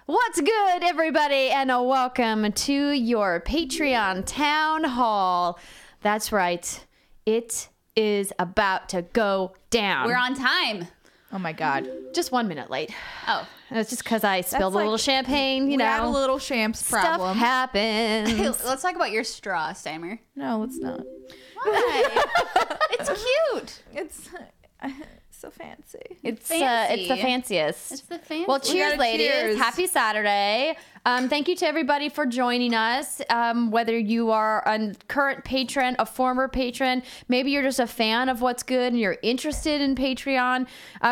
What's good, everybody, and welcome to your Patreon Town Hall. That's right. It is about to go down. We're on time. Oh my God. Just 1 minute late. Oh. It's just because I spilled a little champagne, you we know. had a little champs problem. Stuff happens. Let's talk about your straw, Steimer. No, let's not. Why? It's cute. It's so fancy. It's fancy. the fanciest. It's the fancy. Well, cheers, ladies. cheers. Happy Saturday. Thank you to everybody for joining us. Whether you are a current patron, a former patron, maybe you're just a fan of what's good and you're interested in Patreon.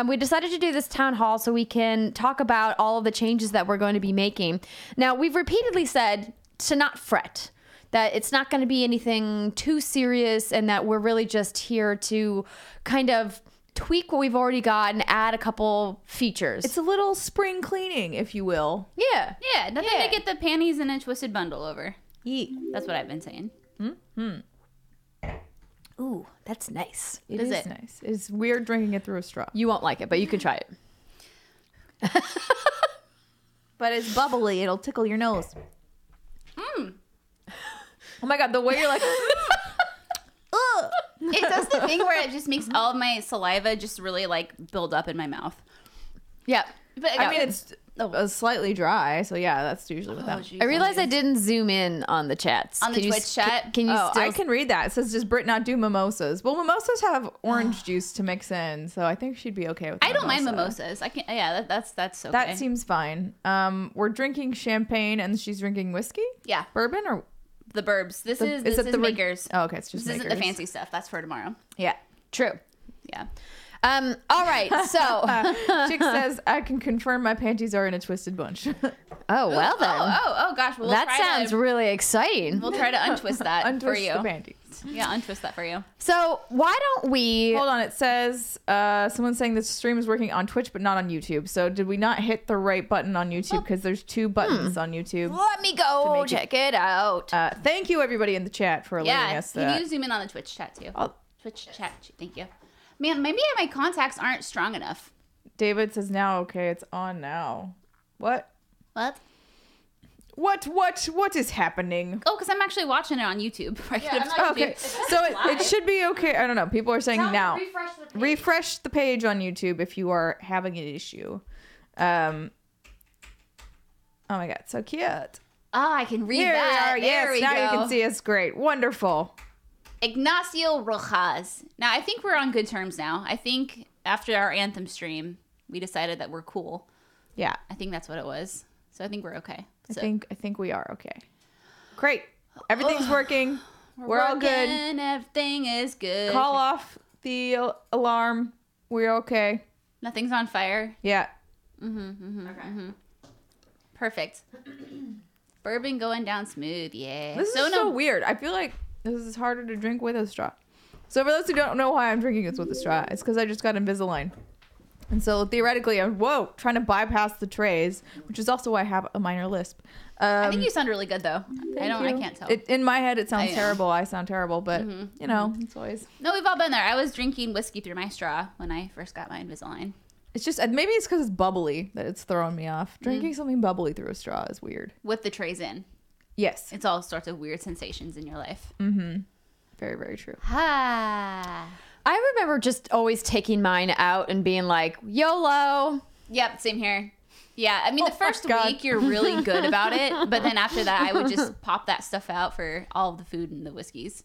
We decided to do this town hall so we can talk about all of the changes that we're going to be making. Now, we've repeatedly said to not fret, that it's not going to be anything too serious, and that we're really just here to kind of tweak what we've already got and add a couple features. It's a little spring cleaning, if you will. Yeah. Yeah, nothing to get the panties in a twisted bundle over. Yeet. That's what I've been saying. Ooh, that's nice. It Is is it? nice. It's weird drinking it through a straw. You won't like it, but you can try it. But it's bubbly. It'll tickle your nose. Oh my God, the way you're like... Ugh. It does the thing where it just makes all of my saliva just really like build up in my mouth. Yeah. But I mean, it's slightly dry, so yeah, that's usually what that. I realized I didn't zoom in on the chats. On the Twitch chat? Can you still... I can read that. It says, does Brit not do mimosas? Well, mimosas have orange juice to mix in, so I think she'd be okay with I don't mind mimosas. I can. Yeah, that's okay. That seems fine. We're drinking champagne, and she's drinking whiskey? Yeah, Bourbon or... the Burbs. This is the Makers. Oh, okay, it's just This isn't Makers. the fancy stuff. That's for tomorrow. Yeah. True. Yeah. All right, so... Chick says, I can confirm my panties are in a twisted bunch. Oh, well then. Oh gosh. Well, that sounds really exciting. We'll try to untwist that for Untwist you. the panties. Yeah, untwist that for you. So why don't we... Hold on, it says, someone's saying the stream is working on Twitch, but not on YouTube. So did we not hit the right button on YouTube? Because there's two buttons on YouTube. Let me go check it out. Thank you, everybody in the chat, for letting us Can you zoom in on the Twitch chat too? I'll- Twitch chat. Thank you. Man, maybe my contacts aren't strong enough. David says, now, okay, it's on now. What? What? What is happening? Oh, because I'm actually watching it on YouTube. Okay, so it should be okay. I don't know. People are saying now. Refresh the page on YouTube if you are having an issue. Oh my God, so cute. Oh, I can read Here that. we are. There Yes, we now go. you can see us. Great, wonderful. Ignacio Rojas. Now, I think we're on good terms now. I think after our Anthem stream, we decided that we're cool. Yeah, I think that's what it was. So I think we're okay. I think we are okay. Great, everything's working. We're all good. Everything is good. Call off the alarm. We're okay. Nothing's on fire. Yeah. Perfect. Bourbon going down smooth. Yeah. This is so weird. I feel like this is harder to drink with a straw. So for those who don't know why I'm drinking this with a straw, it's because I just got Invisalign. And so theoretically, I'm trying to bypass the trays, which is also why I have a minor lisp. I think you sound really good though. I can't tell. In my head, it sounds terrible. I sound terrible, but you know, it's always. No, we've all been there. I was drinking whiskey through my straw when I first got my Invisalign. It's just maybe it's because it's bubbly that it's throwing me off. Drinking something bubbly through a straw is weird. With the trays in. Yes. It's all sorts of weird sensations in your life. Very, very true. Ah. I remember just always taking mine out and being like, YOLO. Yep, same here. Yeah, I mean, the Oh my first God. week you're really good about it, but then after that, I would just pop that stuff out for all of the food and the whiskeys.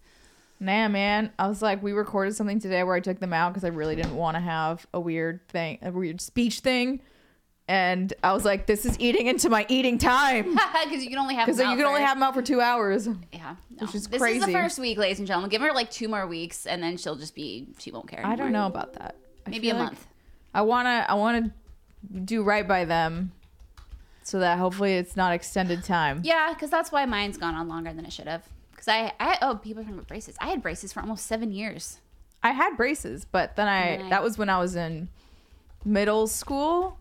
Nah, man. I was like, we recorded something today where I took them out because I really didn't want to have a weird speech thing. And I was like, this is eating into my eating time. Because you can only have Because them you out can only for- have them out for 2 hours. Yeah, no. which is This is crazy. the first week, ladies and gentlemen. Give her like 2 more weeks, and then she won't care. I don't anymore. know about that. I Maybe a feel like month. I wanna do right by them, so that hopefully it's not extended time. Yeah, because that's why mine's gone on longer than it should have. Because people talking about braces. I had braces for almost 7 years. I had braces, but then that was when I was in middle school,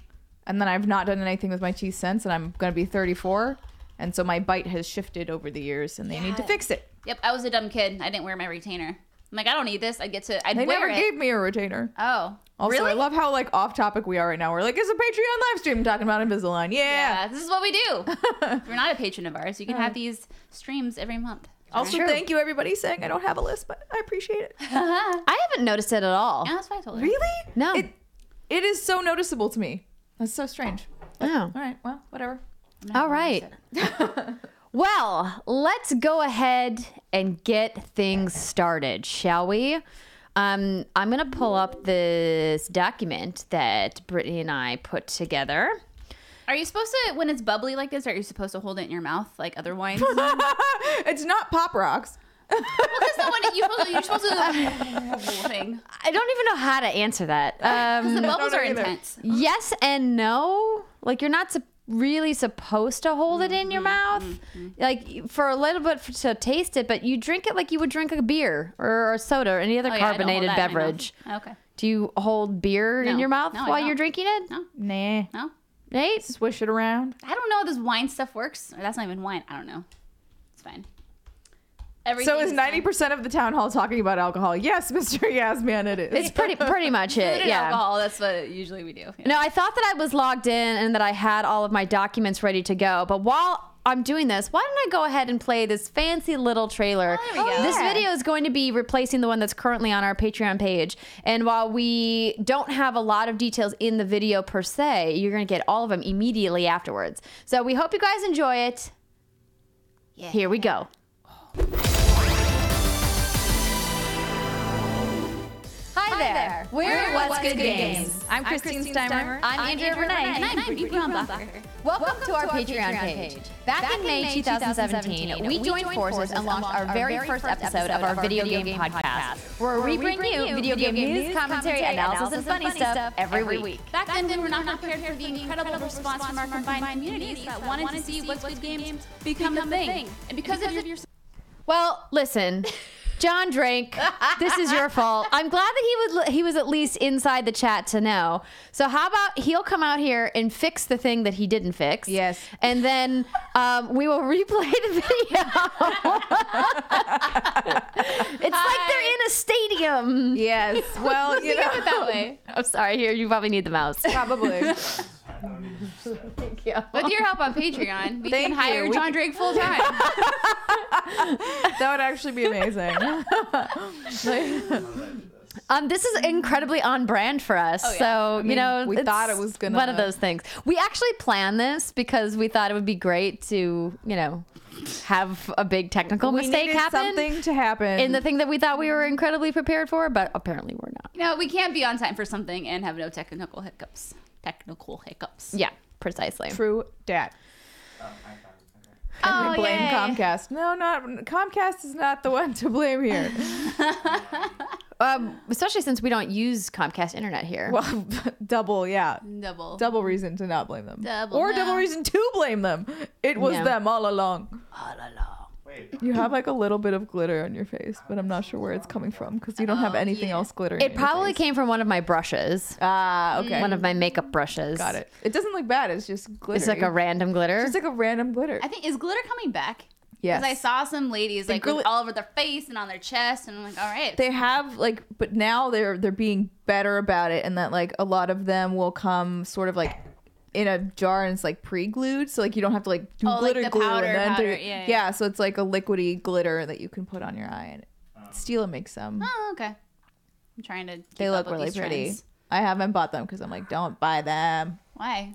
and then I've not done anything with my teeth since, and I'm gonna be 34, and so my bite has shifted over the years, and they need to fix it. Yep, I was a dumb kid. I didn't wear my retainer. I'm like, I don't need this. I'd They wear never it. gave me a retainer. Oh, Also, really? I love how like off topic we are right now. We're like, it's a Patreon live stream talking about Invisalign. Yeah, this is what we do. If you're not a patron of ours, you can have these streams every month. Also, True. thank you everybody saying I don't have a list, but I appreciate it. I haven't noticed it at all. Yeah, that's why I told her. Really? No. It is so noticeable to me. That's so strange. Oh. All right, well, whatever. All right. Well, let's go ahead and get things started, shall we? I'm going to pull up this document that Brittany and I put together. Are you supposed to, when it's bubbly like this, are you supposed to hold it in your mouth like other wines? It's not Pop Rocks. Well, that's not what you're supposed to do. Thing. I don't even know how to answer that. The bubbles know are either. intense. Yes and no. Like, you're not really supposed to hold it in your mouth. Like, for a little bit to taste it, but you drink it like you would drink a beer or a soda or any other Oh, yeah, I don't hold carbonated that in my beverage. mouth. Okay. Do you hold beer in No. your mouth No, I while don't. you're drinking it? No, Nah. no. Nate? Swish it around. I don't know how this wine stuff works. Or that's not even wine. I don't know. It's fine. So is fine. 90% of the town hall talking about alcohol? Yes, Mr. Yes, man, it is. It's pretty much Food it. and Yeah. alcohol. That's what usually we do. Yeah. No, I thought that I was logged in and that I had all of my documents ready to go. But while I'm doing this, why don't I go ahead and play this fancy little trailer? Oh, there we go. This yeah. video is going to be replacing the one that's currently on our Patreon page. And while we don't have a lot of details in the video per se, you're going to get all of them immediately afterwards. So we hope you guys enjoy it. Yeah. Here we go. Hi there. We're What's Good Games. I'm Christine Steimer. I'm Andrea Renee. And I'm Brittany Brombacher. Welcome to our Patreon page. Back in May 2017, we joined forces and launched our very first episode of our video game podcast, where we bring you video game news, commentary, analysis, and funny stuff every week. Back then, we were not prepared for the incredible response from our combined communities that wanted to see What's Good Games become a thing. And because of your Well, listen, John Drake, this is your fault. I'm glad that he was at least inside the chat to know. So how about he'll come out here and fix the thing that he didn't fix? Yes. And then we will replay the video. It's like they're in a stadium. Yes. Well, you know, that way. I'm sorry. Here, you probably need the mouse. probably. Thank you. With your help on Patreon, we Thank can hire you. John Drake full time. That would actually be amazing. This is incredibly on brand for us. Oh, yeah. So, I mean, you know, we it's thought it was gonna- one of those things. We actually planned this because we thought it would be great to, you know, have a big technical We mistake needed happen something to happen. in the thing that we thought we were incredibly prepared for, but apparently we're not. No, we can't be on time for something and have no technical hiccups. Yeah, precisely. True dat. Oh, We blame yay. Comcast. No, not Comcast is not the one to blame here. Especially since we don't use Comcast internet here. Well, double, yeah. Double Reason to not blame them. Double, or no. double reason to blame them. It was Yeah. them all along. You have like a little bit of glitter on your face, but I'm not sure where it's coming from because you don't have anything else glittering. It probably came from one of my brushes. Ah, okay. One of my makeup brushes. Got it. It doesn't look bad. It's just glitter. It's like a random glitter. It's like a random glitter. I think, is glitter coming back? Yes. Because I saw some ladies like gl- with all over their face and on their chest, and I'm like, all right. They have like, but now they're being better about it, and that like a lot of them will come sort of like in a jar and it's like pre-glued, so like you don't have to like do Oh, like glitter the glue powder, and then powder. do, Yeah. so it's like a liquidy glitter that you can put on your eye, and Stila makes some. Oh, okay. I'm trying to. They keep look up with really these pretty. trends. I haven't bought them because I'm like, don't buy them. Why?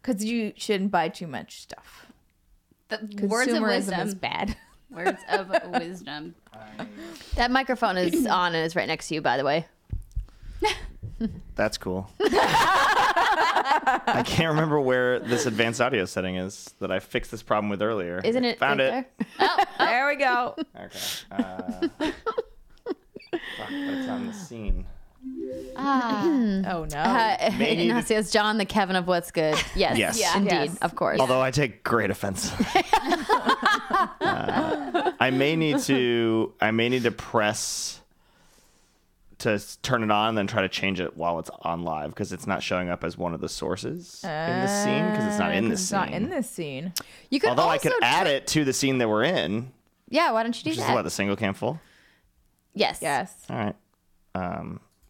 Because you shouldn't buy too much stuff. The words of Consumerism wisdom. is bad. Words of wisdom. That microphone is on and is right next to you, by the way. That's cool. I can't remember where this advanced audio setting is that I fixed this problem with earlier. Isn't it Found right it. there? There we go. Okay. Fuck, but it's on the scene. Oh no. Maybe- Ignacio's John, the Kevin of What's Good. Yes. Yes. Yeah. Indeed. Yes. Of course. Although I take great offense. I may need to press to turn it on and then try to change it while it's on live because it's not showing up as one of the sources in the scene because it's not in this It's scene. not in this scene. You could Although also I could add it to the scene that we're in, Yeah, why don't you do which is that? what, the single cam full? Yes. Yes. All right.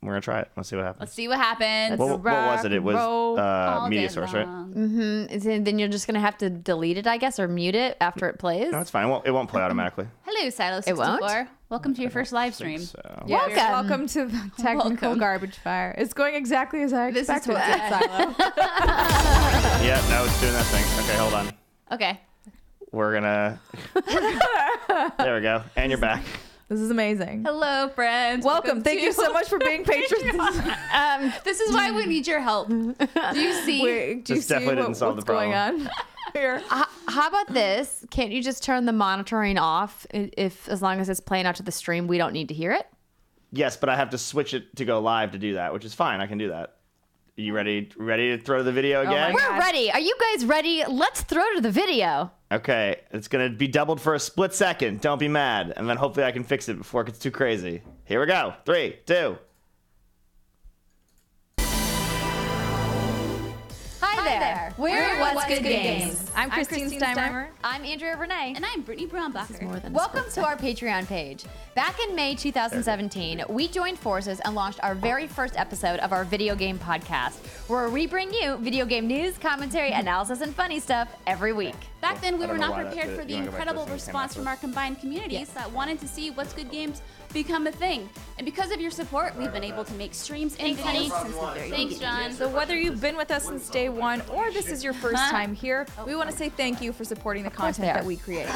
We're gonna try it. Let's see what happens. Let's see what happens. What was it? It was roll all media day source, right? long. Then you're just gonna have to delete it, I guess, or mute it after it plays. No, it's fine. It won't play automatically. Hello, It won't? Silo64. Welcome to your first live stream. So. Yes. Welcome. Welcome to the technical Welcome. garbage fire. It's going exactly as I This is expected. what- it, Silo. Yeah, no, it's doing that thing. Okay, hold on. Okay. We're gonna. There we go. And you're back. This is amazing. Hello, friends. Welcome. Thank you so much for being patrons. This is why we need your help. Do you see? Wait, do you This see definitely didn't solve what's the going on here? How about this? Can't you just turn the monitoring off if as long as it's playing out to the stream, we don't need to hear it? Yes, but I have to switch it to go live to do that, which is fine. I can do that. You ready? Ready to throw the video again? my We're ready. Are you guys ready? Let's throw to the video. Okay, it's gonna be doubled for a split second. Don't be mad, and then hopefully I can fix it before it gets too crazy. Here we go. 3, 2. Hi there. We're What's Good Games. I'm Christine Steimer. I'm Andrea Renee. And I'm Brittany Brombacher. Welcome to our Patreon page. Back in May 2017, we joined forces and launched our very first episode of our video game podcast, where we bring you video game news, commentary, analysis, and funny stuff every week. Back then, we I were don't know not why that prepared did it. for the You wanna go back to incredible this and response came from our combined communities that wanted to see What's Good Games become a thing. And because of your support, we've been able to make streams and videos since the very beginning. John. So whether you've been with us since day one or this is your first time here, we want to say thank you for supporting the course content they are. that we create.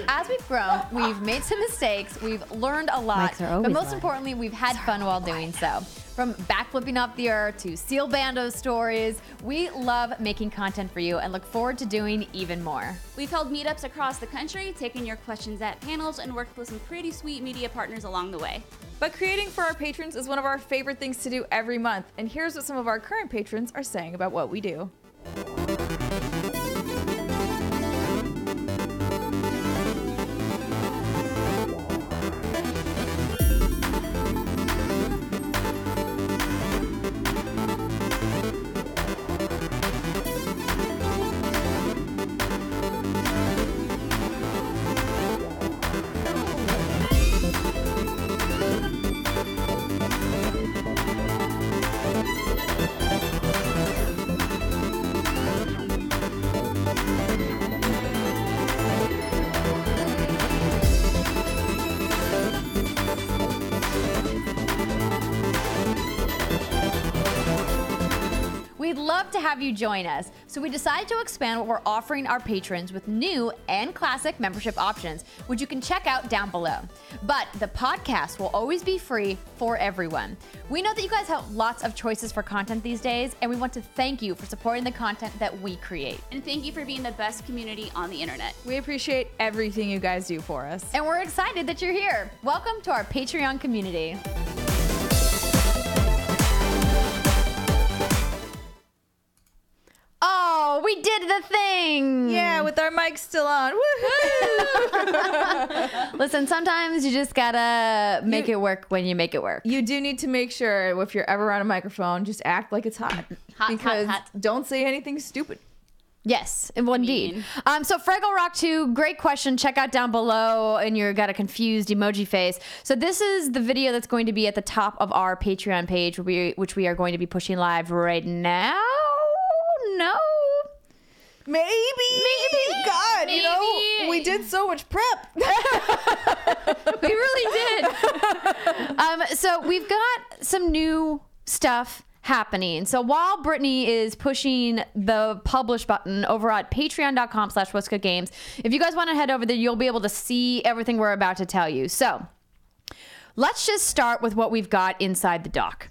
As we've grown, we've made some mistakes, we've learned a lot, Mics are but always most live. importantly, we've had fun while doing so. From backflipping off the earth to Seal Bando stories, we love making content for you and look forward to doing even more. We've held meetups across the country, taken your questions at panels, and worked with some pretty sweet media partners along the way. But creating for our patrons is one of our favorite things to do every month. And here's what some of our current patrons are saying about what we do. We'd love to have you join us, so we decided to expand what we're offering our patrons with new and classic membership options, which you can check out down below. But the podcast will always be free for everyone. We know that you guys have lots of choices for content these days, and we want to thank you for supporting the content that we create. And thank you for being the best community on the internet. We appreciate everything you guys do for us. And we're excited that you're here. Welcome to our Patreon community. Oh, we did the thing! Yeah, with our mics still on. Woohoo! Listen, sometimes you just gotta make it work when you make it work. You do need to make sure if you're ever around a microphone, just act like it's hot. Hot, because hot. don't say anything stupid. Yes, well, indeed. So Fraggle Rock 2, great question. Check out down below, and you got a confused emoji face. So this is the video that's going to be at the top of our Patreon page, which we are going to be pushing live right now. No. Maybe. God, you know, Maybe. we did so much prep. We really did. So we've got some new stuff happening. So while Brittany is pushing the publish button over at patreon.com/whatsgoodgames, if you guys want to head over there, you'll be able to see everything we're about to tell you. So let's just start with what we've got inside the dock.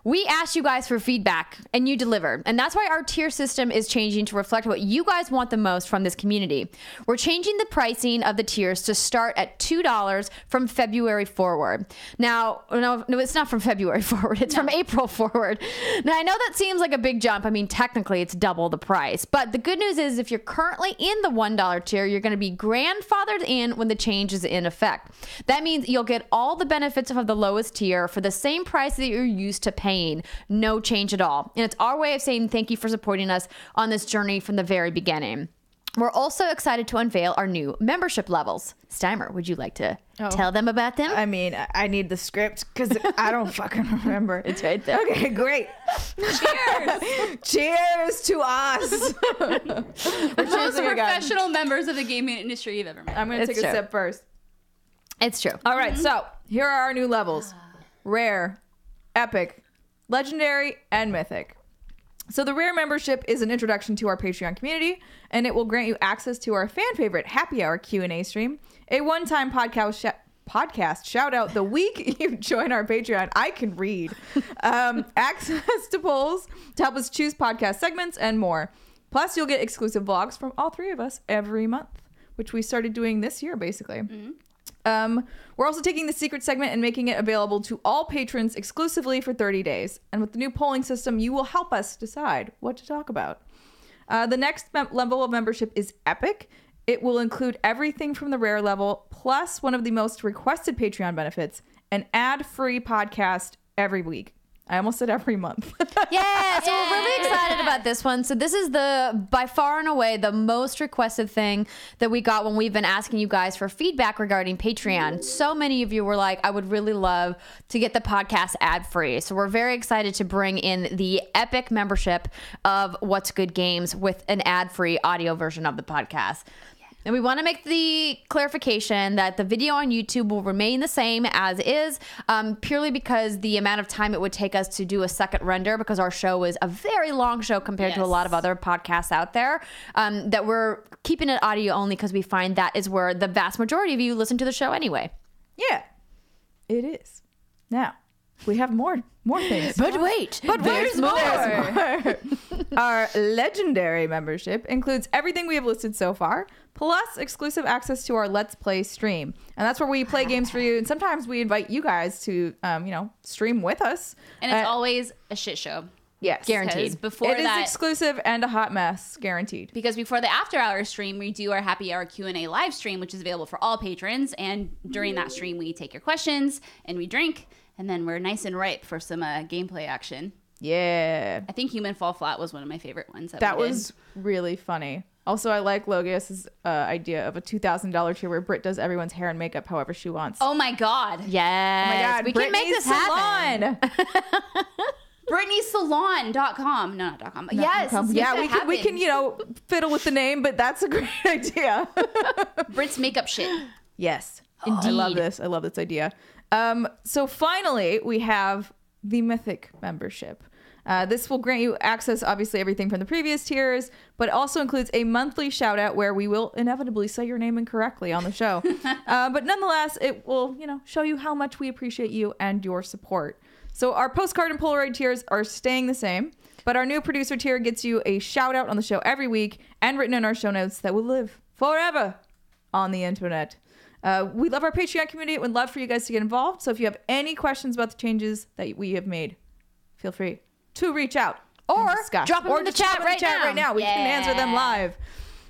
We asked you guys for feedback and you delivered. And that's why our tier system is changing to reflect what you guys want the most from this community. We're changing the pricing of the tiers to start at $2 from February forward. Now, no, it's not from February forward. It's from April forward. Now, I know that seems like a big jump. I mean, technically it's double the price. But the good news is if you're currently in the $1 tier, you're going to be grandfathered in when the change is in effect. That means you'll get all the benefits of the lowest tier for the same price that you're used to paying. No change at all. And it's our way of saying thank you for supporting us on this journey from the very beginning. We're also excited to unveil our new membership levels. Steimer, would you like to tell them about them? I mean, I need the script because I don't fucking remember. It's right there. Okay, great. Cheers. Cheers to us. The most professional members of the gaming industry you've ever met. I'm going to take a sip first. It's true. All right, so here are our new levels. Rare, epic, legendary, and mythic. So the rare membership is an introduction to our Patreon community, and it will grant you access to our fan favorite happy hour Q&A stream, a one-time podcast shout out the week you join our Patreon. I can read. Access to polls to help us choose podcast segments and more. Plus, you'll get exclusive vlogs from all three of us every month, which we started doing this year, basically. We're also taking the secret segment and making it available to all patrons exclusively for 30 days. And with the new polling system, you will help us decide what to talk about. The next level of membership is epic. It will include everything from the rare level, plus one of the most requested Patreon benefits, an ad-free podcast every week. I almost said every month. Yeah, so we're really excited about this one. So this is by far and away the most requested thing that we got when we've been asking you guys for feedback regarding Patreon. So many of you were like, I would really love to get the podcast ad-free. So we're very excited to bring in the epic membership of What's Good Games with an ad-free audio version of the podcast. And we want to make the clarification that the video on YouTube will remain the same as is, purely because the amount of time it would take us to do a second render, because our show is a very long show compared to a lot of other podcasts out there, that we're keeping it audio only because we find that is where the vast majority of you listen to the show anyway. Yeah, it is. Now, we have more things. But wait, there's more. Our legendary membership includes everything we have listed so far, plus exclusive access to our Let's Play stream. And that's where we play games for you. And sometimes we invite you guys to, stream with us. And it's always a shit show. Yes. Guaranteed. Before It is exclusive and a hot mess, guaranteed. Because before the after hour stream, we do our happy hour Q&A live stream, which is available for all patrons. And during that stream, we take your questions and we drink. And then we're nice and ripe for some gameplay action. Yeah. I think Human Fall Flat was one of my favorite ones. That was really funny. Also, I like Logias's idea of a $2,000 tier where Britt does everyone's hair and makeup however she wants. Oh my God. Yes. Oh my God. We can make this happen. BrittanySalon.com. No, not .com. But yes. Yeah, we can fiddle with the name, but that's a great idea. Brit's makeup shit. Yes. Indeed. I love this. I love this idea. So finally, we have the Mythic membership. This will grant you access, obviously, everything from the previous tiers, but also includes a monthly shout out where we will inevitably say your name incorrectly on the show. But nonetheless, it will, show you how much we appreciate you and your support. So our postcard and Polaroid tiers are staying the same, but our new producer tier gets you a shout out on the show every week and written in our show notes that will live forever on the internet. We love our Patreon community and would love for you guys to get involved. So if you have any questions about the changes that we have made, feel free to reach out or drop them in the chat right now. We can answer them live.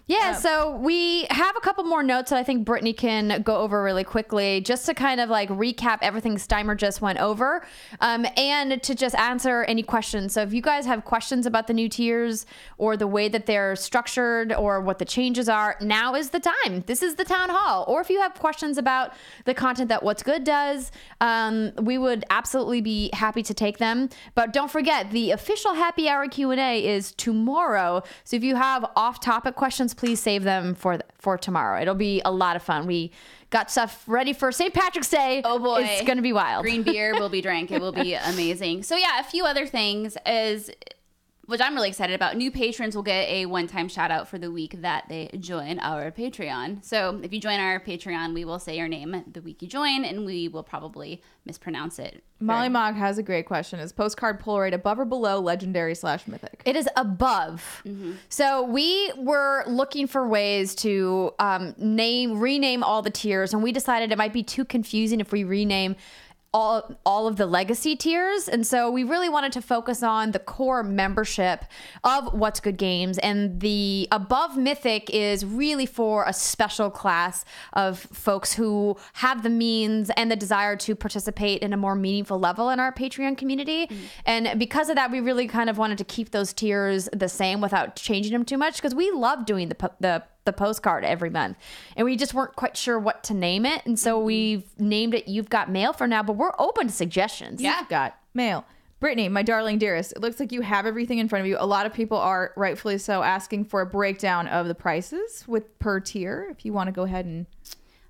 Yeah, so we have a couple more notes that I think Brittany can go over really quickly, just to kind of like recap everything Steimer just went over, and to just answer any questions. So if you guys have questions about the new tiers or the way that they're structured or what the changes are, now is the time. This is the town hall. Or if you have questions about the content that What's Good does, we would absolutely be happy to take them. But don't forget, the official happy hour Q&A is tomorrow. So if you have off-topic questions, please save them for tomorrow. It'll be a lot of fun. We got stuff ready for St. Patrick's Day. Oh boy. It's going to be wild. Green beer will be drank. It will be amazing. So yeah, a few other things is, which I'm really excited about. New patrons will get a one-time shout out for the week that they join our Patreon. So if you join our Patreon, we will say your name the week you join, and we will probably mispronounce it. Molly Mogg has a great question. Is postcard Polaroid above or below legendary / mythic? It is above. So we were looking for ways to rename all the tiers, and we decided it might be too confusing if we rename all of the legacy tiers. And so we really wanted to focus on the core membership of What's Good Games, and the above mythic is really for a special class of folks who have the means and the desire to participate in a more meaningful level in our Patreon community. And because of that, we really kind of wanted to keep those tiers the same without changing them too much, because we love doing the postcard every month, and we just weren't quite sure what to name it, and so we've named it You've Got Mail for now, but we're open to suggestions. You've got mail. Brittany, my darling dearest, it looks like you have everything in front of you. A lot of people are, rightfully so, asking for a breakdown of the prices with per tier. If you want to go ahead and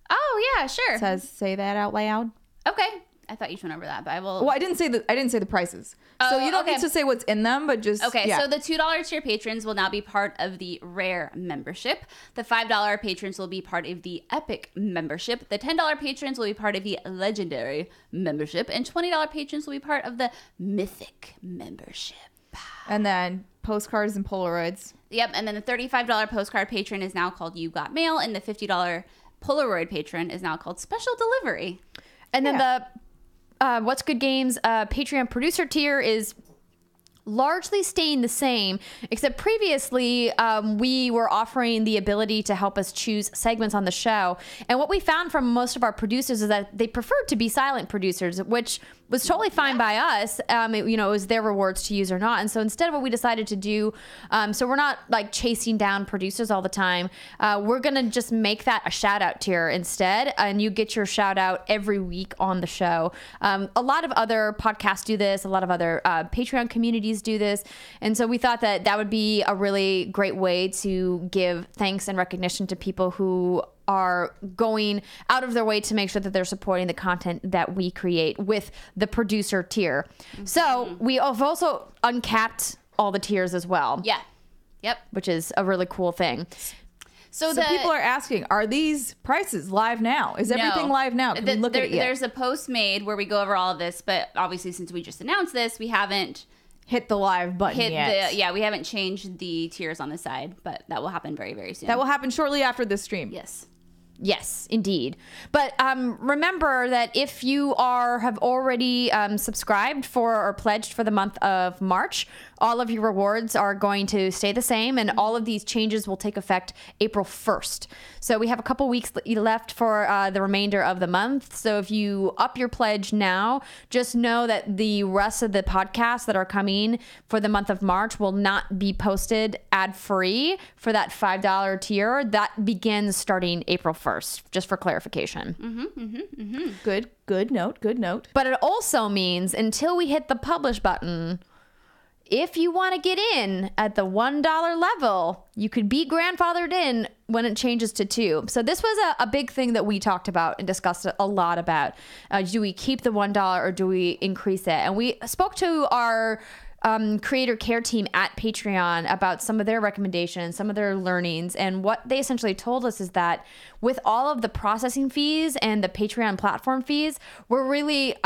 Oh yeah, sure. say that out loud. Okay. I thought you went over that, but I will. Well, I didn't say the prices. So you don't need to say what's in them, but just Okay, yeah. so the $2 tier patrons will now be part of the Rare membership. The $5 patrons will be part of the Epic membership. The $10 patrons will be part of the Legendary membership. And $20 patrons will be part of the Mythic membership. And then postcards and Polaroids. Yep, and then the $35 postcard patron is now called You Got Mail, and the $50 Polaroid patron is now called Special Delivery. And then the What's Good Games Patreon producer tier is largely staying the same, except previously we were offering the ability to help us choose segments on the show. And what we found from most of our producers is that they preferred to be silent producers, which was totally fine by us. It was their rewards to use or not. And so instead, what we decided to do, so we're not like chasing down producers all the time. We're going to just make that a shout out tier instead. And you get your shout out every week on the show. A lot of other podcasts do this. A lot of other Patreon communities do this. And so we thought that that would be a really great way to give thanks and recognition to people who are going out of their way to make sure that they're supporting the content that we create with the producer tier. So we have also uncapped all the tiers as well. Yeah. Yep. Which is a really cool thing. So people are asking, are these prices live now? Is everything live now? Can we look at it yet? There's a post made where we go over all of this, but obviously since we just announced this, we haven't hit the live button yet. We haven't changed the tiers on the side, but that will happen very, very soon. That will happen shortly after this stream. Yes, indeed. But remember that if you have already subscribed for or pledged for the month of March, all of your rewards are going to stay the same, and all of these changes will take effect April 1st. So we have a couple weeks left for the remainder of the month. So if you up your pledge now, just know that the rest of the podcasts that are coming for the month of March will not be posted ad-free for that $5 tier. That begins starting April 1st, just for clarification. Good note. But it also means until we hit the publish button, if you want to get in at the $1 level, you could be grandfathered in when it changes to $2. So this was a big thing that we talked about and discussed a lot about. Do we keep the $1 or do we increase it? And we spoke to our creator care team at Patreon about some of their recommendations, some of their learnings. And what they essentially told us is that with all of the processing fees and the Patreon platform fees, we're really...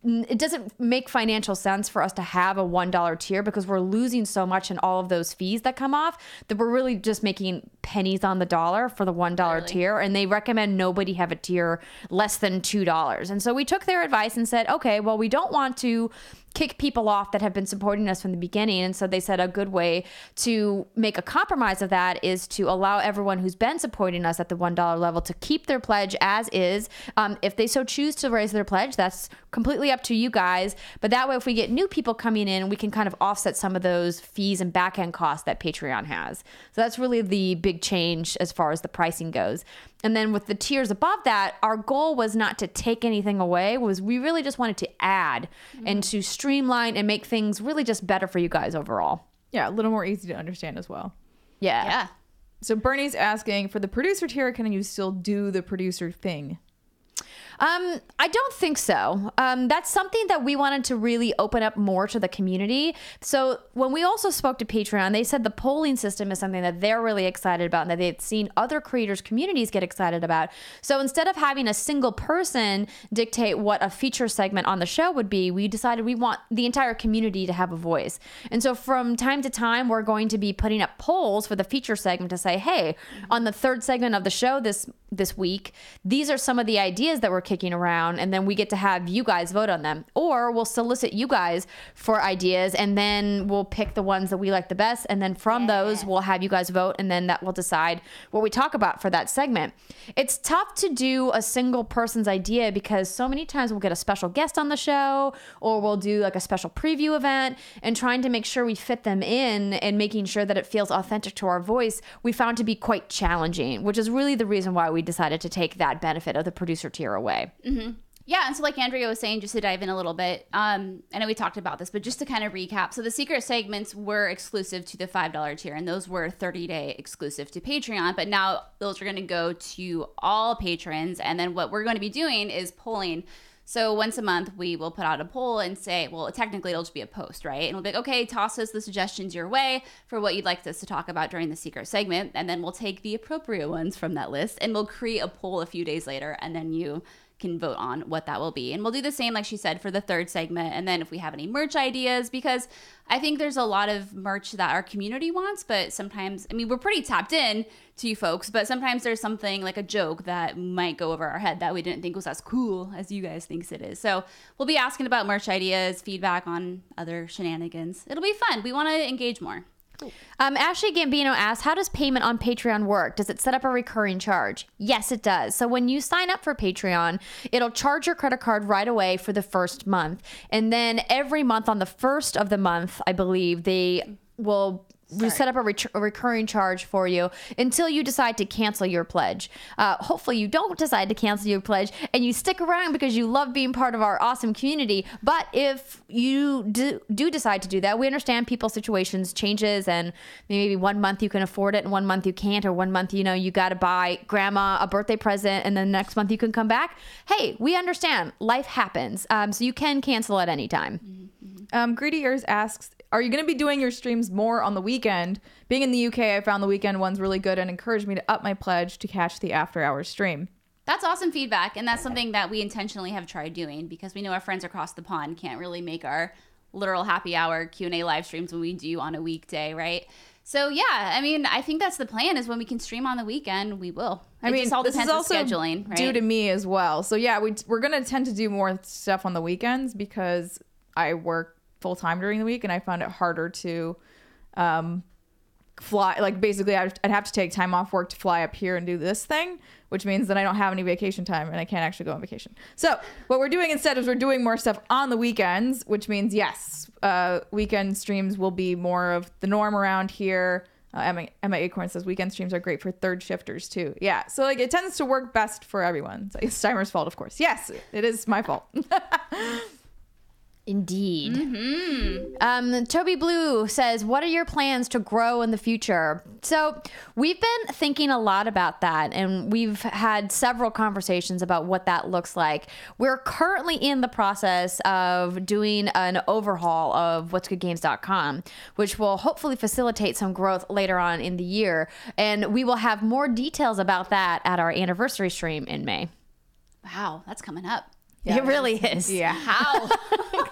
it doesn't make financial sense for us to have a $1 tier because we're losing so much in all of those fees that come off that we're really just making pennies on the dollar for the $1 tier. And they recommend nobody have a tier less than $2. And so we took their advice and said, okay, well, we don't want to kick people off that have been supporting us from the beginning. And so they said a good way to make a compromise of that is to allow everyone who's been supporting us at the $1 level to keep their pledge as is. If they so choose to raise their pledge, that's completely up to you guys. But that way, if we get new people coming in, we can kind of offset some of those fees and back end costs that Patreon has. So that's really the big change as far as the pricing goes. And then with the tiers above that, our goal was not to take anything away, was we really just wanted to add and to streamline and make things really just better for you guys overall. Yeah, a little more easy to understand as well. Yeah. So Bernie's asking, for the producer tier, can you still do the producer thing? I don't think so. That's something that we wanted to really open up more to the community. So when we also spoke to Patreon, they said the polling system is something that they're really excited about and that they've seen other creators' communities get excited about. So instead of having a single person dictate what a feature segment on the show would be, we decided we want the entire community to have a voice. And so from time to time, we're going to be putting up polls for the feature segment to say, hey, on the third segment of the show this week, these are some of the ideas that we're kicking around, and then we get to have you guys vote on them. Or we'll solicit you guys for ideas, and then we'll pick the ones that we like the best, and then from those we'll have you guys vote, and then that will decide what we talk about for that segment. It's tough to do a single person's idea because so many times we'll get a special guest on the show, or we'll do like a special preview event, and trying to make sure we fit them in and making sure that it feels authentic to our voice, we found to be quite challenging, which is really the reason why we decided to take that benefit of the producer tier away. Mm-hmm. Yeah, and so like Andrea was saying, just to dive in a little bit, I know we talked about this, but just to kind of recap, so the secret segments were exclusive to the $5 tier, and those were 30-day exclusive to Patreon, but now those are going to go to all patrons, and then what we're going to be doing is polling. So once a month, we will put out a poll and say, well, technically it'll just be a post, right? And we'll be like, okay, toss us the suggestions your way for what you'd like us to talk about during the secret segment, and then we'll take the appropriate ones from that list, and we'll create a poll a few days later, and then you can vote on what that will be. And we'll do the same, like she said, for the third segment. And then if we have any merch ideas, because I think there's a lot of merch that our community wants, but sometimes, I mean, we're pretty tapped in to you folks, but sometimes there's something like a joke that might go over our head that we didn't think was as cool as you guys thinks it is. So we'll be asking about merch ideas, feedback on other shenanigans. It'll be fun. We want to engage more. Cool. Ashley Gambino asks, how does payment on Patreon work? Does it set up a recurring charge? Yes, it does. So when you sign up for Patreon, it'll charge your credit card right away for the first month. And then every month on the first of the month, I believe, they will set up a recurring charge for you until you decide to cancel your pledge. Hopefully you don't decide to cancel your pledge and you stick around because you love being part of our awesome community. But if you do decide to do that, we understand people's situations changes, and maybe 1 month you can afford it and 1 month you can't, or 1 month, you got to buy grandma a birthday present and then next month you can come back. Hey, we understand. Life happens. So you can cancel at any time. Greedy Ears asks, are you going to be doing your streams more on the weekend? Being in the UK, I found the weekend ones really good and encouraged me to up my pledge to catch the after hours stream. That's awesome feedback, and that's something that we intentionally have tried doing because we know our friends across the pond can't really make our literal happy hour Q&A live streams when we do on a weekday, right? So yeah, I mean, I think that's the plan, is when we can stream on the weekend, we will. It just all depends on scheduling, right? Due to me as well. So yeah, we're going to tend to do more stuff on the weekends because I work full time during the week, and I found it harder to fly. Like basically, I'd have to take time off work to fly up here and do this thing, which means that I don't have any vacation time and I can't actually go on vacation. So what we're doing instead is we're doing more stuff on the weekends, which means yes, weekend streams will be more of the norm around here. Emma Acorn says weekend streams are great for third shifters too. Yeah, so like it tends to work best for everyone. It's Steimer's fault, of course. Yes, it is my fault. Indeed. Mm-hmm. Toby Blue says, what are your plans to grow in the future? So we've been thinking a lot about that, and we've had several conversations about what that looks like. We're currently in the process of doing an overhaul of whatsgoodgames.com, which will hopefully facilitate some growth later on in the year. And we will have more details about that at our anniversary stream in May. Wow, that's coming up. Yeah, it really is. Yeah. How?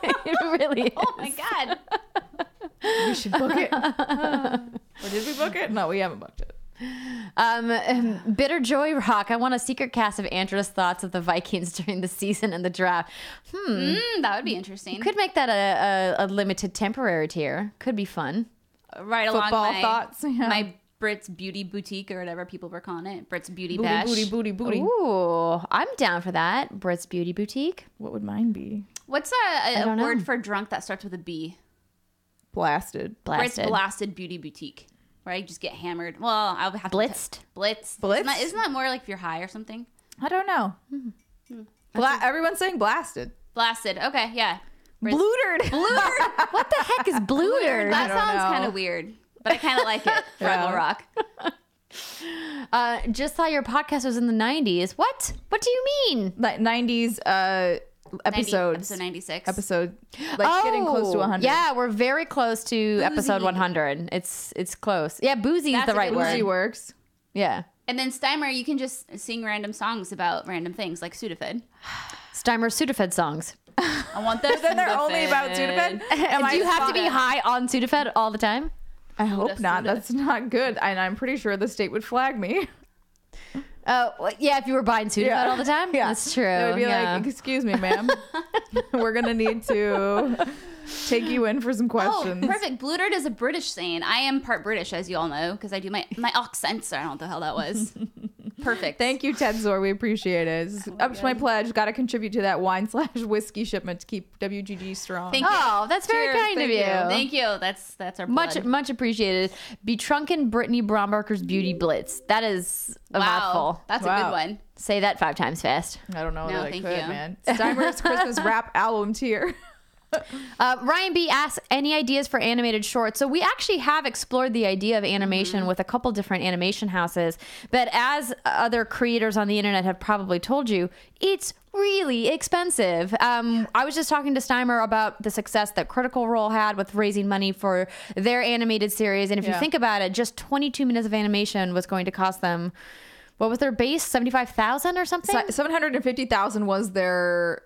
It really is. Oh my God. We should book it. Or did we book it? No, we haven't booked it. Bitter Joy Rock. I want a secret cast of Andrew's thoughts of the Vikings during the season and the draft. That would be interesting. Could make that a limited temporary tier. Could be fun. Right along Football my, thoughts, yeah. my Brit's Beauty Boutique or whatever people were calling it. Brit's Beauty Booty, Bash. booty. Ooh, I'm down for that. Brit's Beauty Boutique. What would mine be? What's I a don't know. word for drunk that starts with a B? Blasted. Brit's Blasted. Blasted Beauty Boutique. Where I just get hammered. Well, I'll have Blitzed. to... Blitz. Blitz? Isn't that more like if you're high or something? I don't know. Everyone's saying blasted. Blasted. Okay, yeah. Brit's- Blootered. What the heck is blooter? That don't sounds know. kind of weird, but I kind of like it. Fraggle Yeah. Rock. Just saw your podcast was in the 90s. What? What do you mean? Like 90s episodes. Episode 96. Episode. Like getting close to 100. Yeah, we're very close to episode Boozy. 100. It's close. Yeah, boozy is That's the a right good word. Boozy works. Yeah. And then Steimer, you can just sing random songs about random things like Sudafed. Steimer Sudafed songs. I want that. Then they're only about Sudafed. Am Do you I have to be high on Sudafed all the time? I hope not. Suda. That's not good. And I'm pretty sure the state would flag me. Well, yeah, if you were buying Sudafed Yeah. all the time. Yeah. That's true. They would be yeah. like, excuse me, ma'am. We're going to need to take you in for some Oh, questions. perfect. Blootered is a British saying. I am part British, as you all know, because I do my accents. I don't know what the hell that was. Perfect. Thank you, Ted Zor. We appreciate it. It's up to my pledge. Got to contribute to that wine/whiskey shipment to keep WGG strong. Thank you. Oh, that's very Cheers, kind of thank you. you. Thank you. That's our blood. Much appreciated. Betrunken Brittany Bromberger's Beauty Blitz. That is a mouthful. That's a Wow. good one. Say that 5 times fast. I don't know No, that I thank could, you. man. Steimer's Christmas rap album tier. Ryan B asks, any ideas for animated shorts? So we actually have explored the idea of animation with a couple different animation houses, but as other creators on the internet have probably told you, it's really expensive. I was just talking to Steimer about the success that Critical Role had with raising money for their animated series, and if you Yeah. think about it, just 22 minutes of animation was going to cost them, what was their base, 75,000 or something? 750,000 was their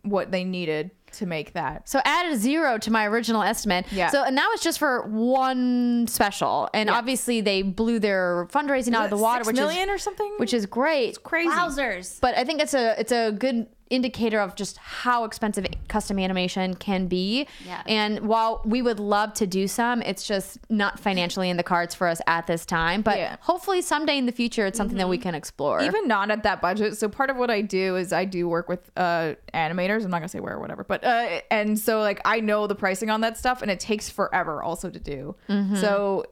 what they needed to make that. So added a 0 to my original estimate. Yeah. So and that was just for one special, and obviously they blew their fundraising out of the water, 6 million or something? which is great. crazy. Wowzers. But I think it's a good indicator of just how expensive custom animation can be. Yeah. And while we would love to do some, it's just not financially in the cards for us at this time. But Yeah. hopefully someday in the future, it's something that we can explore. Even not at that budget. So part of what I do is I do work with animators. I'm not gonna say where or whatever, but and so like I know the pricing on that stuff, and it takes forever also to do. So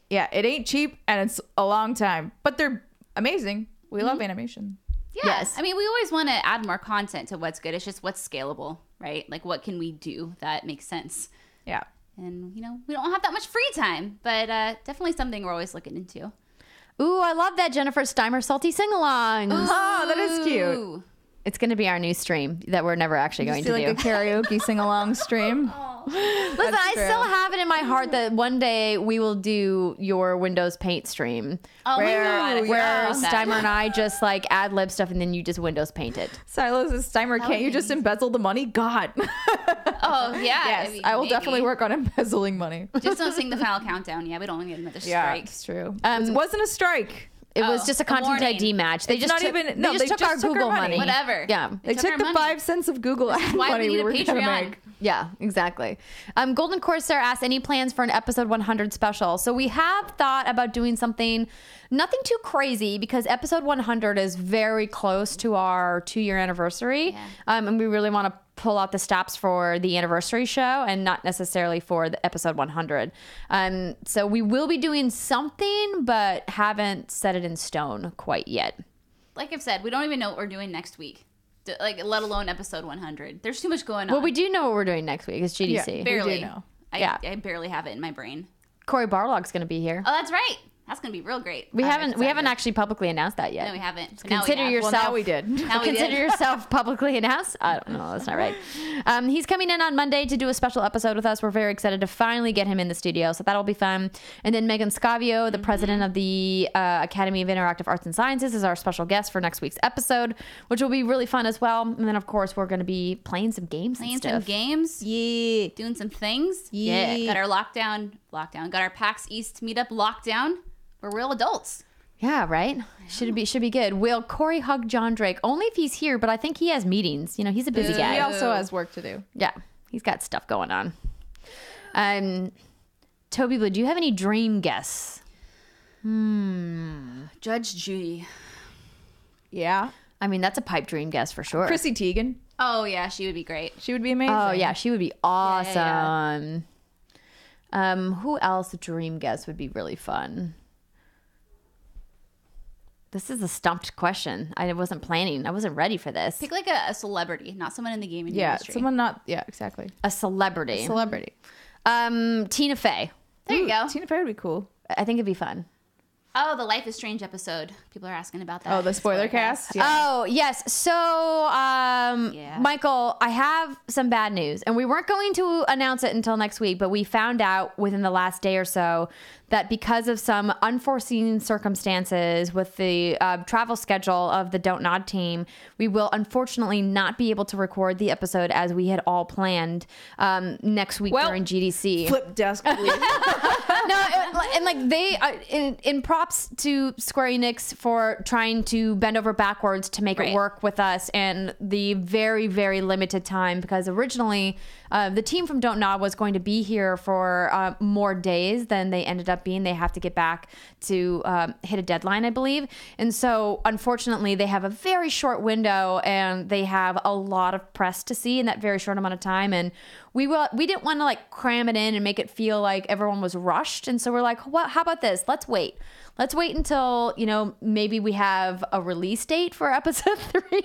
yeah, it ain't cheap, and it's a long time, but they're amazing. We love animation. Yeah. Yes. I mean, we always want to add more content to what's good. It's just what's scalable, right? Like, what can we do that makes sense? Yeah. And, you know, we don't have that much free time, but definitely something we're always looking into. Ooh, I love that Jennifer Steimer salty sing-along. Oh, that is cute. Ooh. It's going to be our new stream that we're never actually going Just to do like do. a karaoke sing along stream. Listen, I true. still have it in my heart that one day we will do your Windows Paint stream. Oh, where my God. I forgot where about that. Steimer and I just like ad lib stuff and then you just Windows paint it. Silas is Steimer. Can't you just embezzle the money? God. Oh, yeah. Yes, mean, I will maybe. definitely work on embezzling money. Just don't sing the final countdown. Yeah, we don't need another Yeah, strike. it's true. It wasn't a strike. It was Oh, just a a content warning. ID match. They It's just not took, even- they no, just they took just our took our Google money. money. Whatever. Yeah. They took our the money. 5 cents of Google ad why we money need a were gonna Patreon. make. Yeah, exactly. Golden Corsair asked, any plans for an episode 100 special? So we have thought about doing something, nothing too crazy, because episode 100 is very close to our 2-year anniversary. Yeah. And we really want to pull out the stops for the anniversary show and not necessarily for the episode 100. So we will be doing something, but haven't set it in stone quite yet. Like I've said, we don't even know what we're doing next week. Like, let alone episode 100. There's too much going on. Well, we do know what we're doing next week. It's GDC. Yeah, we do barely know. Yeah. I barely have it in my brain. Corey Barlog's going to be here. Oh, that's right. That's gonna be real great. We I'm haven't excited. actually publicly announced that yet. No, we haven't. But now we Consider have. yourself. Well, now we did. Now we Consider did. yourself publicly announced. I don't know. That's not right. He's coming in on Monday to do a special episode with us. We're very excited to finally get him in the studio, so that'll be fun. And then Megan Scavio, the president of the Academy of Interactive Arts and Sciences, is our special guest for next week's episode, which will be really fun as well. And then, of course, we're going to be playing some games Playing and some stuff. games, Yeah. doing some things. Yeah. Got our lockdown. Got our PAX East meetup lockdown. We're real adults. Yeah, right. Should be good. Will Corey hug John Drake? Only if he's here, but I think he has meetings. You know, he's a busy He guy. also has work to do. Yeah, he's got stuff going on. Toby Blue, do you have any dream guests? Judge Judy. Yeah. I mean, that's a pipe dream guest for sure. Chrissy Teigen. Oh yeah, she would be great. She would be amazing. Oh yeah, she would be awesome. yeah. Who else dream guest would be really fun? This is a stumped question. I wasn't planning. I wasn't ready for this. Pick like a celebrity, not someone in the gaming Yeah, industry. someone not. Yeah, exactly. A celebrity. Celebrity. Tina Fey. There you go. Tina Fey would be cool. I think it'd be fun. Oh, the Life is Strange episode. People are asking about that. Oh, the spoiler cast. Yeah. Oh, yes. So, Michael, I have some bad news. And we weren't going to announce it until next week, but we found out within the last day or so that because of some unforeseen circumstances with the travel schedule of the Don't Nod team, we will unfortunately not be able to record the episode as we had all planned next week during GDC. Flip desk, please. And like they in props to Square Enix for trying to bend over backwards to make it work with us and the very, very limited time, because originally the team from Don't Nod was going to be here for more days than they ended up being. They have to get back to hit a deadline, I believe. And so unfortunately they have a very short window and they have a lot of press to see in that very short amount of time. And we didn't want to like cram it in and make it feel like everyone was rushed. And so we're like, well, how about this? Let's wait until, maybe we have a release date for episode 3.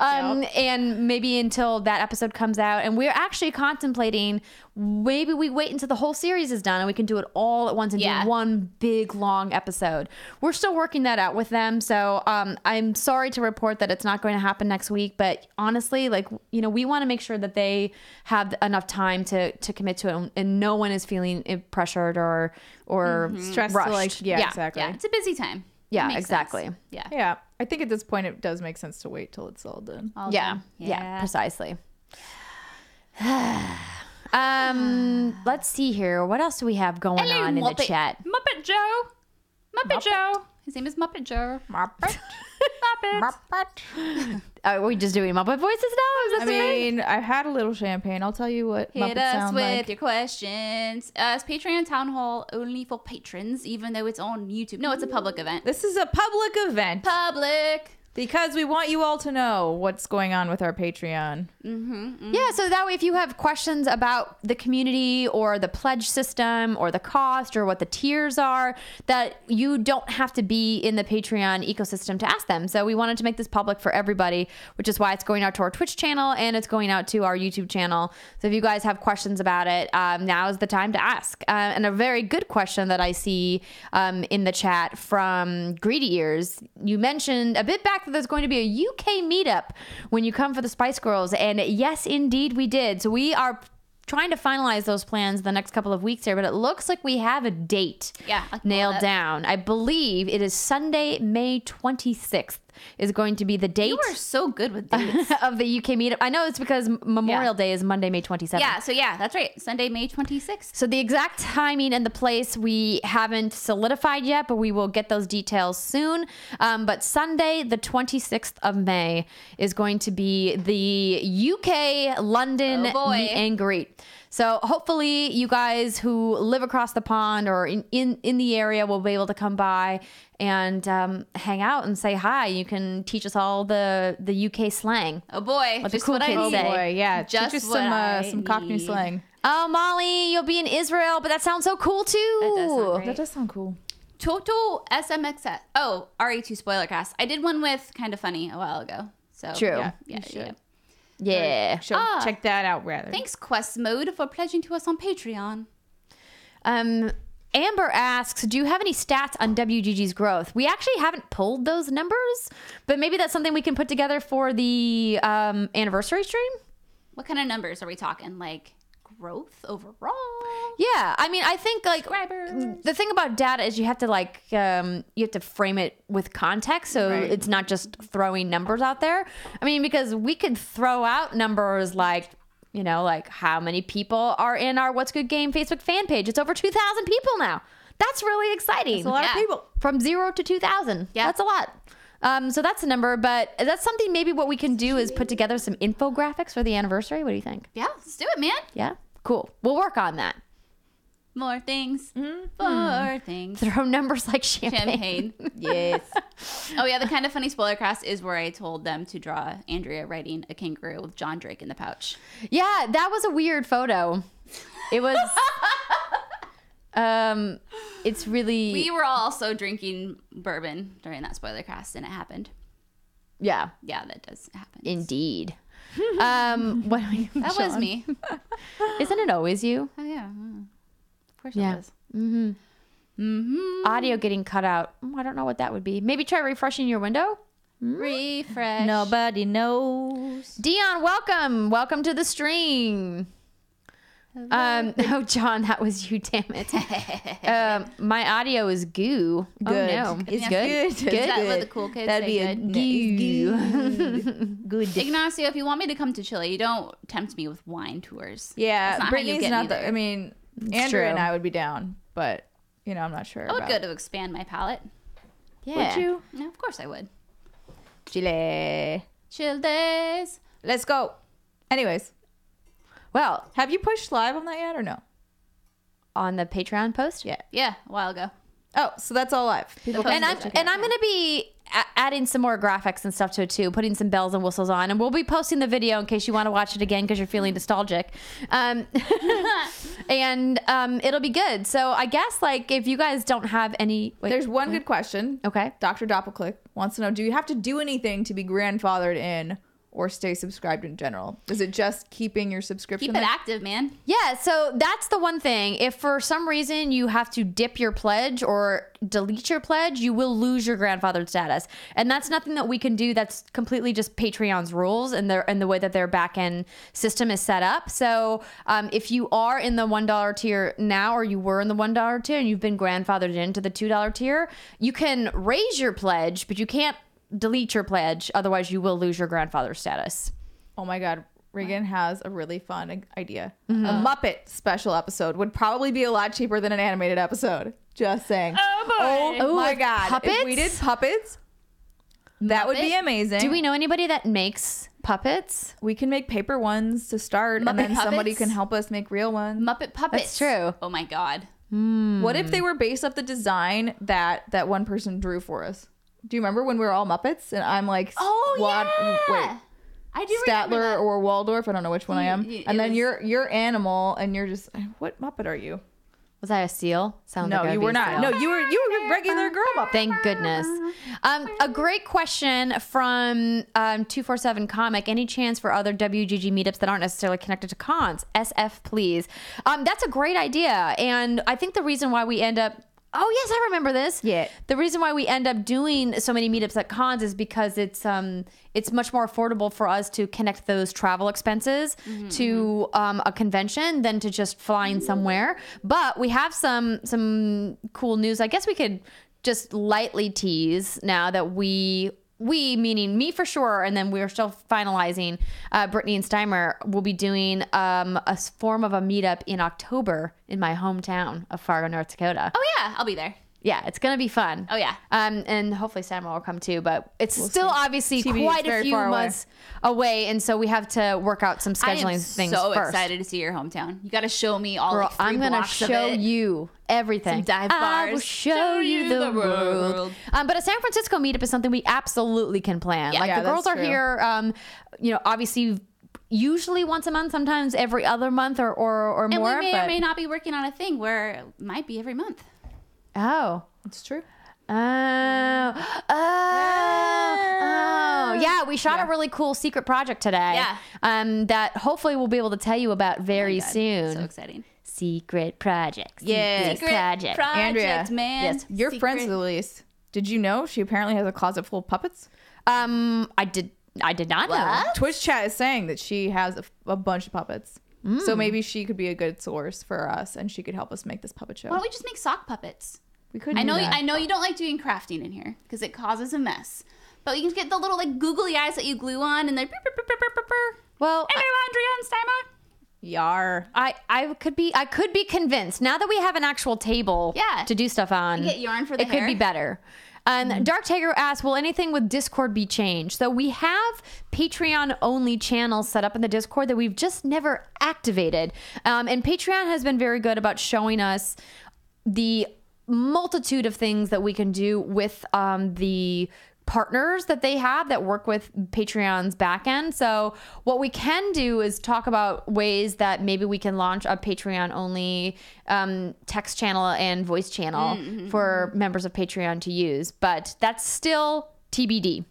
And maybe until that episode comes out. And we're actually contemplating maybe we wait until the whole series is done and we can do it all at once and do one big long episode. We're still working that out with them. So I'm sorry to report that it's not going to happen next week. But honestly, we want to make sure that they have enough time to commit to it and no one is feeling pressured or Stressed. rushed. Exactly. Yeah, it's a busy time. Yeah, It makes exactly. sense. Yeah. Yeah. I think at this point it does make sense to wait till it's all done. All Yeah. done. Yeah, precisely. Let's see here. What else do we have going on in the chat? Muppet Joe. Muppet Joe. His name is Muppet Joe. Muppet. Muppet. Are we just doing Muppet voices now? Is that I the thing? mean, I've had a little champagne. I'll tell you what Hit Muppets us sound with like. your questions. It's Patreon Town Hall only for patrons, even though it's on YouTube. No, it's a public event. This is a public event Public. because we want you all to know what's going on with our Patreon. Yeah, so that way if you have questions about the community or the pledge system or the cost or what the tiers are, that you don't have to be in the Patreon ecosystem to ask them. So we wanted to make this public for everybody, which is why it's going out to our Twitch channel and it's going out to our YouTube channel. So if you guys have questions about it, now is the time to ask. And a very good question that I see in the chat from Greedy Ears, you mentioned a bit back that there's going to be a UK meetup when you come for the Spice Girls, and yes, indeed, we did. So we are trying to finalize those plans the next couple of weeks here, but it looks like we have a date nailed down. I believe it is Sunday, May 26th is going to be the date. You are so good with dates. Of the UK meetup. I know it's because Memorial Day is Monday, May 27th. Yeah, so that's right. Sunday, May 26th. So the exact timing and the place we haven't solidified yet, but we will get those details soon. But Sunday, the 26th of May, is going to be the UK London meet and greet. So hopefully you guys who live across the pond or in the area will be able to come by and hang out and say hi. You can teach us all the UK slang. Oh boy, What the just cool what I kids need. say. Oh boy, yeah. Just Teach us what I some Cockney need. slang. Oh, Molly, you'll be in Israel, but that sounds so cool too. That does sound great. That does sound cool. Total SMXS. Oh, RE2 spoiler cast. I did one with Kind of Funny a while ago. So True. Yeah, Yeah, you should. Yeah. Check that out, rather. Thanks, Quest Mode, for pledging to us on Patreon. Amber asks, do you have any stats on WGG's growth? We actually haven't pulled those numbers, but maybe that's something we can put together for the anniversary stream. What kind of numbers are we talking? Like growth overall? Yeah, I mean, I think like Subscribers. the thing about data is you have to frame it with context, so it's not just throwing numbers out there. I mean, because we could throw out numbers like, like how many people are in our What's Good Game Facebook fan page. It's over 2,000 people now. That's really exciting. It's a lot Yeah. of people. From 0 to 2,000. Yeah. That's a lot. So that's a number, but that's something maybe what we can do is put together some infographics for the anniversary. What do you think? Yeah, let's do it, man. Yeah? Cool. We'll work on that. More things. More things. Throw numbers like champagne. Champagne. Yes. Oh yeah, the Kind of Funny spoiler cast is where I told them to draw Andrea riding a kangaroo with John Drake in the pouch. Yeah, that was a weird photo. It was it's really We were all also drinking bourbon during that spoiler cast, and it happened. yeah, Yeah, that does happen. indeed. What That was me. Isn't it always you? Oh yeah, of course Yeah. it was. Audio getting cut out. I don't know what that would be. Maybe try refreshing your window. Refresh. Nobody knows. Dion, welcome to the stream. Oh John, that was you, damn it. My audio is goo. Good. Oh no, It's it's good. good. Is that what the cool kids That'd say? be Good? good. Ignacio, if you want me to come to Chile, you don't tempt me with wine tours. Yeah, That's not how you Brittany's get not me the. there. I mean, Andrew true. and I would be down, but I'm not sure. I would about go to expand my palate. Yeah. Would you? Yeah, of course I would. Chile. Chill days. Let's go. Anyways, Well, have you pushed live on that yet or no? on the Patreon post. Yeah. Yeah, a while ago. Oh, so that's all live. People Okay. can And go check it I'm out. gonna be adding some more graphics and stuff to it too, putting some bells and whistles on, and we'll be posting the video in case you want to watch it again because you're feeling nostalgic. And it'll be good. So I guess like if you guys don't have any, wait, There's one good question. okay. Dr. Doppelklick wants to know: do you have to do anything to be grandfathered in, or stay subscribed in general? Is it just keeping your subscription? Keep it active, man. Yeah, so that's the one thing. If for some reason you have to dip your pledge or delete your pledge, you will lose your grandfathered status. And that's nothing that we can do. That's completely just Patreon's rules and the way that their back end system is set up. So if you are in the $1 tier now, or you were in the $1 tier and you've been grandfathered into the $2 tier, you can raise your pledge, but you can't delete your pledge. Otherwise, you will lose your grandfather status. Oh my God. Reagan has a really fun idea. A Muppet special episode would probably be a lot cheaper than an animated episode. Just saying. Oh my Ooh, God. puppets? If we did puppets, that would be Muppet? amazing. Do we know anybody that makes puppets? We can make paper ones to start, and Muppet then somebody puppets? can help us make real ones. Muppet Puppets. That's true. Oh my God. What if they were based off the design that one person drew for us? Do you remember when we were all Muppets and I'm like, Oh yeah. wait, I do remember Statler that. or Waldorf? I don't know which one I am. It And then was- you're animal, and you're just, what Muppet are you? Was I a seal? Sounds No, like I'd you be were a not. seal. No, you were a regular girl Muppet. Thank goodness. A great question from 247 Comic. Any chance for other WGG meetups that aren't necessarily connected to cons? SF, please. That's a great idea. And I think the reason why we end up... Oh, yes, I remember this. Yeah. The reason why we end up doing so many meetups at cons is because it's much more affordable for us to connect those travel expenses to a convention than to just flying somewhere. But we have some cool news. I guess we could just lightly tease now that we meaning me for sure, and then we're still finalizing. Brittany and Steimer will be doing a form of a meetup in October in my hometown of Fargo, North Dakota. Oh yeah, I'll be there. Yeah, it's gonna be fun. Oh, yeah. And hopefully Steimer will come too, but it's still obviously TBD, quite it's a very few far away. months away, and so we have to work out some I scheduling am things so first. excited to see your hometown. You got to show me all Girl, like, 3 I'm gonna blocks of show it. you everything. Some dive I will bars. show you the world. But a San Francisco meetup is something we absolutely can plan. Yeah. Like Yeah, the girls that's are true. here. Obviously, usually once a month, sometimes every other month or And more. we may but or may not be working on a thing where it might be every month. oh. It's true. Yeah, we shot a really cool secret project today. Yeah. That hopefully we'll be able to tell you about very Oh my God, soon. So exciting. Secret projects. Yes. Secret project. Andrea, man. yes, You're Secret. friends with Elise. Did you know she apparently has a closet full of puppets? I did not know. What? Twitch chat is saying that she has a bunch of puppets. So maybe she could be a good source for us, and she could help us make this puppet show. Why don't we just make sock puppets? We could. I know. do that. I know you don't like doing crafting in here because it causes a mess. But you can get the little like googly eyes that you glue on, and they're. Well, Hello, Andrea and Steimer. Yar. I could be convinced now that we have an actual table Yeah. to do stuff on. Get yarn for the it could hair. be better. Dark Tiger asks, will anything with Discord be changed? So we have Patreon only channels set up in the Discord that we've just never activated. And Patreon has been very good about showing us the multitude of things that we can do with the partners that they have that work with Patreon's backend. So what we can do is talk about ways that maybe we can launch a Patreon only text channel and voice channel for members of Patreon to use, but that's still TBD.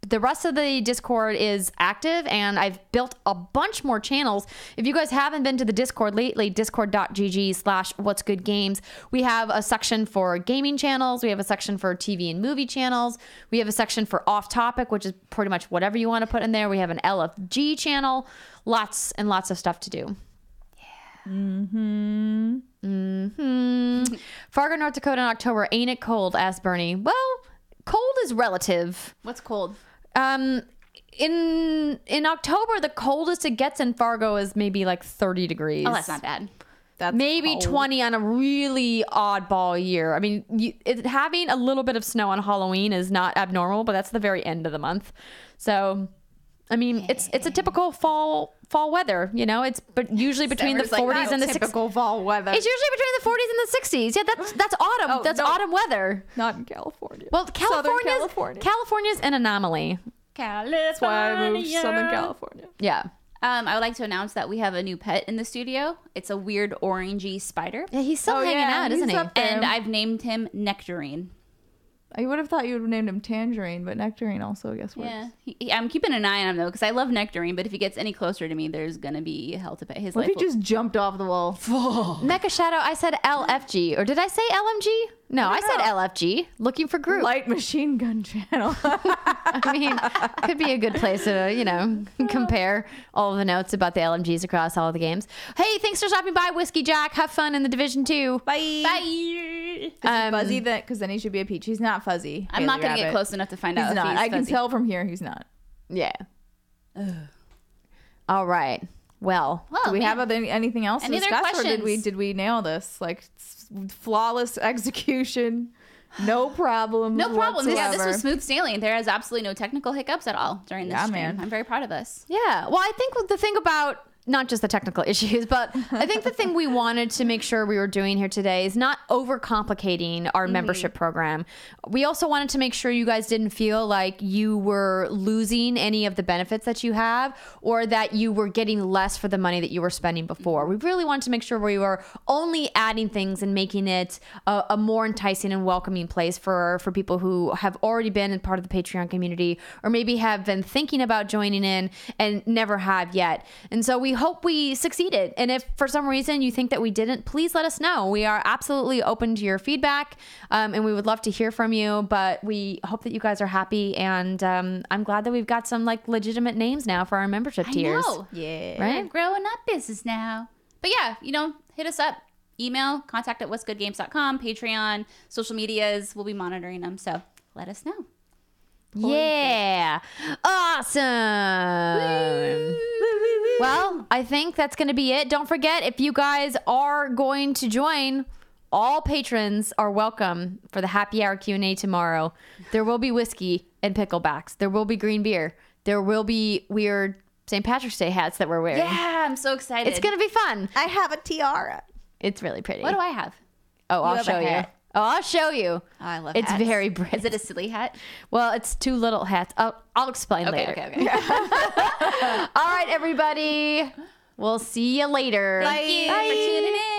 The rest of the Discord is active, and I've built a bunch more channels. If you guys haven't been to the Discord lately, discord.gg/whatsgoodgames, we have a section for gaming channels. We have a section for TV and movie channels. We have a section for off topic, which is pretty much whatever you want to put in there. We have an LFG channel. Lots and lots of stuff to do. Fargo, North Dakota in October. Ain't it cold? Asked Bernie. Well, cold is relative. What's cold? In October, the coldest it gets in Fargo is maybe like 30 degrees. Oh, that's not bad. That's Maybe cold. 20 on a really oddball year. I mean, having a little bit of snow on Halloween is not abnormal, but that's the very end of the month. So, I mean, it's a typical fall weather, you know. But usually between the Sarah's like, 40s and the 60s. typical fall weather. It's usually between the 40s and the 60s. Yeah, that's autumn. Oh, that's no. autumn weather. Not in California. Well, Southern California's an anomaly. That's why I moved to Southern California. Yeah. I would like to announce that we have a new pet in the studio. It's a weird orangey spider. Yeah, he's still hanging out, isn't he? up there. And I've named him Nectarine. I would have thought you would have named him Tangerine, but Nectarine also, I guess, works. Yeah. I'm keeping an eye on him, though, because I love Nectarine, but if he gets any closer to me, there's going to be hell to pay. His What if life he just jumped off the wall? Mecha Shadow, I said LFG. Or did I say LMG? No, I said LFG. Looking for group. Light machine gun channel. I mean, could be a good place to, compare all of the notes about the LMGs across all of the games. Hey, thanks for stopping by, Whiskey Jack. Have fun in the Division 2. Bye. Bye. Is he fuzzy? Because then he should be a peach. He's not fuzzy. I'm not going to Bailey get Rabbit. close enough to find He's out not. if he's I can fuzzy. tell from here he's not. Yeah. All right. Well, Well, Do we man. have anything else Any to other discuss, or questions? did we nail this? Like flawless execution, no problem. No problem. This whatsoever. was smooth sailing. There is absolutely no technical hiccups at all during this Yeah, stream. man. I'm very proud of us. yeah. Well, I think the thing about not just the technical issues, but I think the thing we wanted to make sure we were doing here today is not overcomplicating our membership program. We also wanted to make sure you guys didn't feel like you were losing any of the benefits that you have, or that you were getting less for the money that you were spending before. We really wanted to make sure we were only adding things and making it a more enticing and welcoming place for people who have already been in part of the Patreon community, or maybe have been thinking about joining in and never have yet. And so we hope we succeeded. And if for some reason you think that we didn't, please let us know. We are absolutely open to your feedback, and we would love to hear from you. But we hope that you guys are happy, and I'm glad that we've got some like legitimate names now for our membership tiers. I know. Yeah. We're Right? growing up business now. But yeah, hit us up. Email, contact at whatsgoodgames.com, Patreon, social medias. We'll be monitoring them. So let us know. Yeah. Awesome. Well, I think that's going to be it. Don't forget, if you guys are going to join, all patrons are welcome for the happy hour Q&A tomorrow. There will be whiskey and picklebacks. There will be green beer. There will be weird St. Patrick's Day hats that we're wearing. Yeah, I'm so excited. It's going to be fun. I have a tiara. It's really pretty. What do I have? Oh, I'll have a show you. hat. Oh, I'll show you. Oh, I love It's hats. very bright. Is it a silly hat? Well, it's two little hats. I'll explain later. Okay. All right, everybody. We'll see you later. Thank you for tuning in.